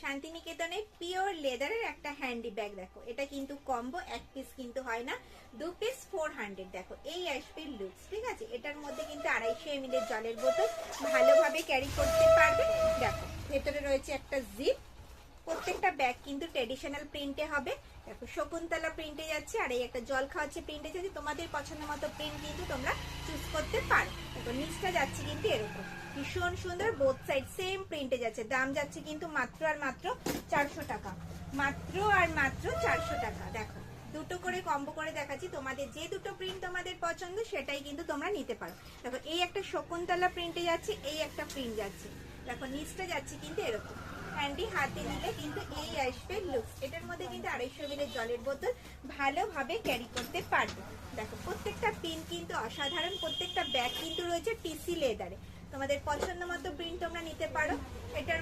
শান্তিনিকেতনের পিওর লেদারের একটা হ্যান্ডি ব্যাগ। দেখো এটা কিন্তু কম্বো, এক পিস কিন্তু হয় না, 2 পিস 400। দেখো এই আসবে লুকস, ঠিক আছে। এটার মধ্যে কিন্তু 250 ml জলের বোতল, ভালোভাবে ক্যারি করতে পারবে। দেখো ভেতরে রয়েছে একটা জিপ। প্রত্যেকটা ব্যাগ কিন্তু ট্রেডিশনাল প্রিন্টে হবে। দেখো শকুন্তলা প্রিন্টে যাচ্ছে, আর এই একটা জল খাওয়াচ্ছে প্রিন্টে যাচ্ছে। তোমাদের পছন্দ মতো প্রিন্ট কিন্তু তোমরা চুজ করতে পারো। দেখো নিচটা যাচ্ছে কিন্তু এরকম ভীষণ সুন্দর, বোথ সাইড সেম প্রিন্টে যাচ্ছে। দাম যাচ্ছে কিন্তু মাত্র আর মাত্র 400 টাকা, মাত্র আর মাত্র 400 টাকা। দেখো দুটো করে কম্বো করে দেখাচ্ছি, তোমাদের যে দুটো প্রিন্ট তোমাদের পছন্দ সেটাই কিন্তু তোমরা নিতে পারো। দেখো এই একটা শকুন্তলা প্রিন্টে যাচ্ছে, এই একটা প্রিন্ট যাচ্ছে। দেখো নিচটা যাচ্ছে কিন্তু এরকম হ্যান্ডি, হাতে নিলে কিন্তু এই আসবে লুকস। এটার মধ্যে কিন্তু 250 ml জলের বোতল, ভালোভাবে ক্যারি করতে পারবে। দেখো প্রত্যেকটা পিন কিন্তু অসাধারণ, প্রত্যেকটা ব্যাগ কিন্তু রয়েছে টিসি লেদারে। তোমাদের পছন্দ মতো প্রিন্ট তোমরা নিতে পারো। এটার